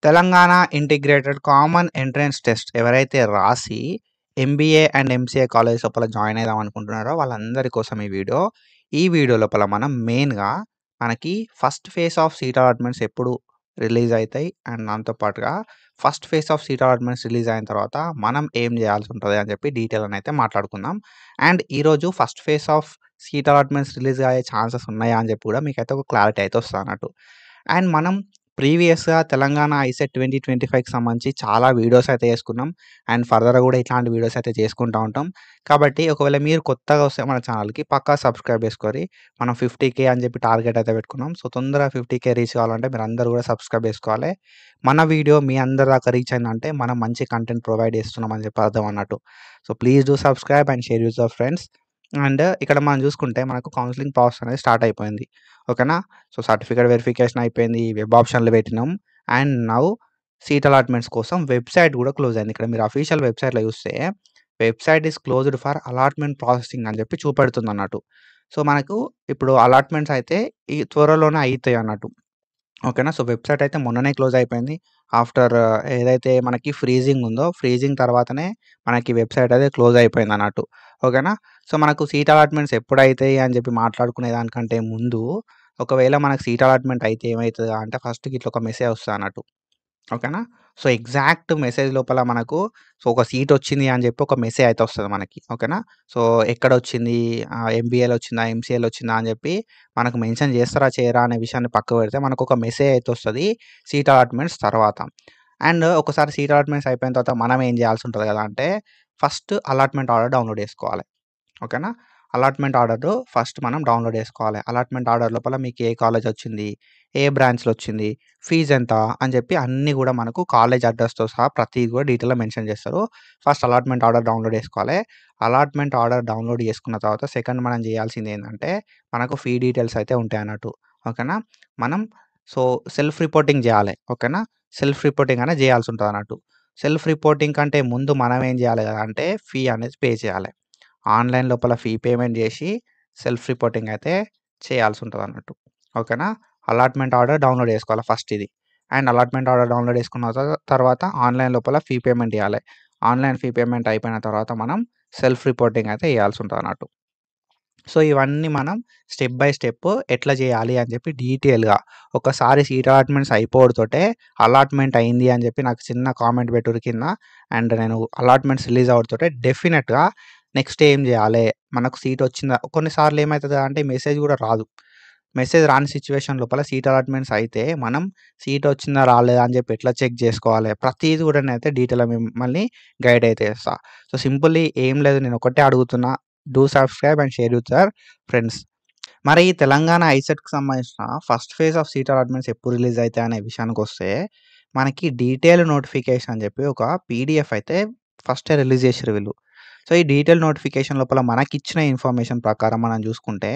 Telangana integrated common entrance test ఎవరైతే రాసి MBA and MCA college లోపల జాయిన్ అయిదాం అనుకుంటున్నారో వాళ్ళందరి కోసం ఈ వీడియో. ఈ వీడియో లోపల మనం మెయిన్‌గా మనకి first phase of seat allotments ఎప్పుడు రిలీజ్ అయితాయి అండ్ దాంతో పాటుగా first phase of seat allotments release అయిన తర్వాత మనం ఏం చేయాల్సి ఉంటది అని చెప్పి డీటెయిల్ అని అయితే మాట్లాడుకుందాం. అండ్ ఈరోజు first phase of seat allotments release అయ్యే ఛాన్సెస్ ఉన్నాయా అని చెప్పి కూడా మీకైతే ఒక క్లారిటీ అయితే వస్తదన్నట్టు. అండ్ మనం ప్రీవియస్‌గా తెలంగాణ ఐసెట్ 2025కి సంబంధించి చాలా వీడియోస్ అయితే చేసుకున్నాం. అండ్ ఫర్దర్‌గా కూడా ఇట్లాంటి వీడియోస్ అయితే చేసుకుంటా ఉంటాం. కాబట్టి ఒకవేళ మీరు కొత్తగా వస్తే మన ఛానల్‌కి పక్కా సబ్స్క్రైబ్ చేసుకోరి. మనం 50,000 అని చెప్పి టార్గెట్ అయితే పెట్టుకున్నాం. సో తొందరగా 50,000 రీచ్ కావాలంటే మీరందరూ కూడా సబ్స్క్రైబ్ చేసుకోవాలి. మన వీడియో మీ అందరి దాకా రీచ్ అయిందంటే మనం మంచి కంటెంట్ ప్రొవైడ్ చేస్తున్నాం అని చెప్పి అర్థం అన్నట్టు. So please do subscribe and share with your friends. And ఇక్కడ మనం చూసుకుంటే మనకు కౌన్సెలింగ్ ప్రాసెస్ అనేది స్టార్ట్ అయిపోయింది. ఓకేనా? సో సర్టిఫికేట్ వెరిఫికేషన్ అయిపోయింది. వెబ్ ఆప్షన్‌లు పెట్టినాం. అండ్ నౌ సీట్ అలాట్‌మెంట్స్ కోసం వెబ్‌సైట్ కూడా క్లోజ్ అయింది. ఇక్కడ మీరు అఫీషియల్ వెబ్‌సైట్‌లో చూస్తే website is closed for allotment processing అని చెప్పి చూపెడుతుందన్నట్టు. సో మనకు ఇప్పుడు అలాట్‌మెంట్స్ అయితే ఈ త్వరలోనే అయితాయి అన్నట్టు. ఓకేనా? సో వెబ్‌సైట్ అయితే మొన్ననే క్లోజ్ అయిపోయింది. ఆఫ్టర్ ఏదైతే మనకి ఫ్రీజింగ్ ఉందో, ఫ్రీజింగ్ తర్వాతనే మనకి వెబ్‌సైట్ అయితే క్లోజ్ అయిపోయిందన్నట్టు. ఓకేనా? సో మనకు సీట్ అలాట్‌మెంట్స్ ఎప్పుడైతాయి అని చెప్పి మాట్లాడుకునే దానికంటే ముందు, ఒకవేళ మనకు సీట్ అలాట్‌మెంట్ అయితే ఏమైతది అంటే ఫస్ట్ గిట్ల ఒక మెసేజ్ వస్తదన్నట్టు. ఓకేనా? సో ఎగ్జాక్ట్ మెసేజ్ లోపల మనకు ఒక సీట్ వచ్చింది అని చెప్పి ఒక మెసేజ్ అయితే వస్తది మనకి. ఓకేనా? సో ఎక్కడొచ్చింది, ఎంబీఏలో వచ్చిందా, ఎంసీఏలో వచ్చిందా అని చెప్పి మనకు మెన్షన్ చేస్తారా, చేయరా అనే విషయాన్ని పక్కకు పెడితే మనకొక మెసేజ్ అయితే వస్తది సీట్ అలాట్‌మెంట్స్ తర్వాత. అండ్ ఒకసారి సీట్ అలాట్‌మెంట్స్ అయిపోయిన తర్వాత మనం ఏం చేయాల్సి ఉంటది కదా అంటే ఫస్ట్ అలాట్‌మెంట్ ఆర్డర్ డౌన్‌లోడ్ చేసుకోవాలి. ఓకేనా? అలాట్‌మెంట్ ఆర్డరు ఫస్ట్ మనం డౌన్‌లోడ్ చేసుకోవాలి. అలాట్‌మెంట్ ఆర్డర్ లోపల మీకు ఏ కాలేజ్ వచ్చింది, ఏ బ్రాంచ్‌లో వచ్చింది, ఫీజ్ ఎంత అని చెప్పి అన్నీ కూడా మనకు కాలేజ్ అడ్రస్‌తో సహా ప్రతీది కూడా డీటెయిల్‌గా మెన్షన్ చేస్తారు. ఫస్ట్ అలాట్‌మెంట్ ఆర్డర్ డౌన్‌లోడ్ చేసుకోవాలి. అలాట్‌మెంట్ ఆర్డర్ డౌన్‌లోడ్ చేసుకున్న తర్వాత సెకండ్ మనం చేయాల్సింది ఏందంటే మనకు ఫీ డీటెయిల్స్ అయితే ఉంటాయన్నట్టు. ఓకేనా? మనం సో సెల్ఫ్ రిపోర్టింగ్ చేయాలి. ఓకేనా? సెల్ఫ్ రిపోర్టింగ్ అనేది చేయాల్సి ఉంటదన్నట్టు. సెల్ఫ్ రిపోర్టింగ్ కంటే ముందు మనం ఏం చేయాలి కదా అంటే ఫీ అనేది పే చేయాలి. ఆన్‌లైన్ లోపల ఫీ పేమెంట్ చేసి సెల్ఫ్ రిపోర్టింగ్ అయితే చేయాల్సి ఉంటదన్నట్టు. ఓకేనా? అలాట్‌మెంట్ ఆర్డర్ డౌన్‌లోడ్ చేసుకోవాలి ఫస్ట్ ఇది. అండ్ అలాట్‌మెంట్ ఆర్డర్ డౌన్‌లోడ్ చేసుకున్న తర్వాత ఆన్‌లైన్ లోపల ఫీ పేమెంట్ చేయాలి. ఆన్‌లైన్ ఫీ పేమెంట్ అయిపోయిన తర్వాత మనం సెల్ఫ్ రిపోర్టింగ్ అయితే చేయాల్సి ఉంటదన్నట్టు. సో ఇవన్నీ మనం స్టెప్ బై స్టెప్ ఎట్లా చేయాలి అని చెప్పి డీటెయిల్‌గా ఒకసారి సీట్ అలాట్‌మెంట్స్ అయిపోవుడుతోటే అలాట్‌మెంట్ అయింది అని చెప్పి నాకు చిన్న కామెంట్ పెట్టుర్రి కింద. అండ్ నేను అలాట్‌మెంట్స్ రిలీజ్ అవ్వుడుతోటే డెఫినెట్‌గా నెక్స్ట్ ఏం చేయాలే, మనకు సీట్ వచ్చిందా కొన్నిసార్లు ఏమైతది అంటే మెసేజ్ కూడా రాదు. మెసేజ్ రాని సిట్యుయేషన్ లోపల సీట్ అలాట్‌మెంట్స్ అయితే మనం సీట్ వచ్చిందా రాలేదా అని చెప్పి ఎట్లా చెక్ చేసుకోవాలి, ప్రతీది కూడా నేనైతే డీటెయిల్‌గా మిమ్మల్ని గైడ్ అయితే చేస్తా. సో సింపుల్లీ ఏం లేదు, నేను ఒకటే అడుగుతున్నా. Do subscribe and share with your friends. మరి ఈ తెలంగాణ ఐసెట్‌కి సంబంధించిన first phase of seat allotments ఎప్పుడు రిలీజ్ అయితాయి అనే విషయానికొస్తే, మనకి డీటెయిల్ నోటిఫికేషన్ అని చెప్పి ఒక పీడీఎఫ్ అయితే ఫస్టే రిలీజ్ చేసిర్రు వీళ్ళు. సో ఈ డీటెయిల్ నోటిఫికేషన్ లోపల మనకిచ్చిన ఇన్ఫర్మేషన్ ప్రకారం మనం చూసుకుంటే,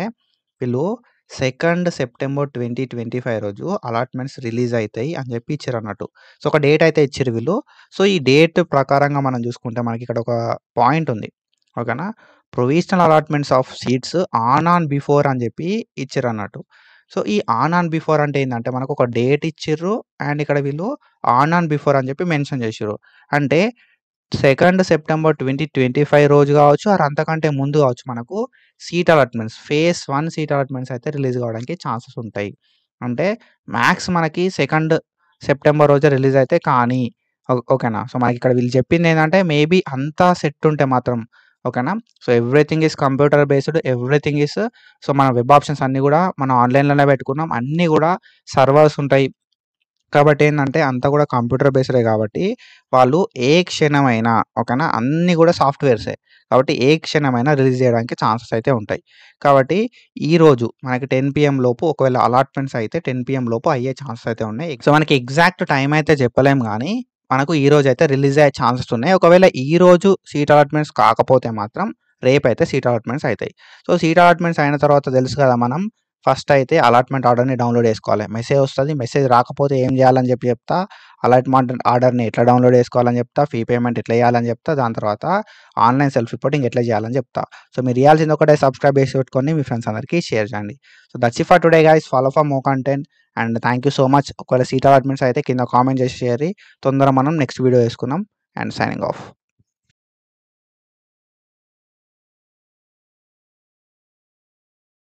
వీళ్ళు 2 సెప్టెంబర్ 2025 రోజు అలాట్‌మెంట్స్ రిలీజ్ అయితాయి అని చెప్పి ఇచ్చిరన్నట్టు. సో ఒక డేట్ అయితే ఇచ్చిర్రు వీళ్ళు. సో ఈ డేట్ ప్రకారంగా మనం చూసుకుంటే మనకిక్కడ ఒక పాయింట్ ఉంది. ఓకేనా? Provisional allotments of seats on before అని చెప్పి ఇచ్చిరన్నట్టు. సో ఈ ఆన్ బిఫోర్ అంటే ఏందంటే మనకొక డేట్ ఇచ్చిర్రు. అండ్ ఇక్కడ వీళ్ళు ఆన్ బిఫోర్ అని చెప్పి మెన్షన్ చేసిర్రు. అంటే 2 సెప్టెంబర్ 2025 రోజు కావచ్చు ఆర్ అంతకంటే ముందు కావచ్చు మనకు seat allotments phase 1 seat allotments అయితే రిలీజ్ కావడానికి ఛాన్సెస్ ఉంటాయి. అంటే మ్యాక్స్ మనకి 2 సెప్టెంబర్ రోజే రిలీజ్ అయితే కానీ ఓకేనా? సో మనకిక్కడ వీళ్ళు చెప్పిందేందంటే మేబీ అంతా సెట్ ఉంటే మాత్రం ఓకేనా? So everything is computer based, everything is so మన వెబ్ ఆప్షన్స్ అన్నీ కూడా మనం ఆన్‌లైన్‌లోనే పెట్టుకున్నాం. అన్నీ కూడా సర్వర్స్ ఉంటాయి. కాబట్టి ఏందంటే అంతా కూడా కంప్యూటర్ బేస్డే కాబట్టి వాళ్ళు ఏ క్షణమైనా ఓకేనా? అన్నీ కూడా సాఫ్ట్‌వేర్సే. కాబట్టి ఏ క్షణమైనా రిలీజ్ చేయడానికి ఛాన్సెస్ అయితే ఉంటాయి. కాబట్టి ఈరోజు మనకి 10 పీఎం లోపు ఒకవేళ అలాట్‌మెంట్స్ అయితే 10 పీఎం లోపు అయ్యే ఛాన్సెస్ అయితే ఉన్నాయి. సో మనకి ఎగ్జాక్ట్ టైమ్ అయితే చెప్పలేము గానీ, మనకు ఈరోజైతే రిలీజ్ అయ్యే ఛాన్సెస్ ఉన్నాయి. ఒకవేళ ఈరోజు సీట్ అలాట్‌మెంట్స్ కాకపోతే మాత్రం రేపైతే సీట్ అలాట్‌మెంట్స్ అయితాయి. సో సీట్ అలాట్‌మెంట్స్ అయిన తర్వాత తెలుసు కదా మనం ఫస్ట్ అయితే అలాట్‌మెంట్ ఆర్డర్‌ని డౌన్‌లోడ్ చేసుకోవాలి. మెసేజ్ వస్తది. మెసేజ్ రాకపోతే ఏం చేయాలని చెప్తా. అలాట్‌మెంట్ ఆర్డర్‌ని ఎట్లా డౌన్‌లోడ్ చేసుకోవాలని చెప్తా. ఫీ పేమెంట్ ఎట్లా చేయాలని చెప్తా. దాని తర్వాత ఆన్‌లైన్ సెల్ఫ్ రిపోర్టింగ్ ఎట్లా చేయాలని చెప్తా. సో, మీరు చేయాల్సింది ఒకటే సబ్స్క్రైబ్ చేసి పెట్టుకొని మీ ఫ్రెండ్స్ అందరికీ షేర్ చేయండి. So, that's it for today guys. Follow for more content and thank you so much. ఒకవేళ సీట్ అలాట్‌మెంట్స్ అయితే కింద కామెంట్ చేసి షేర్. తొందరగా మనం నెక్స్ట్ వీడియో చేసుకుందాం. And signing off.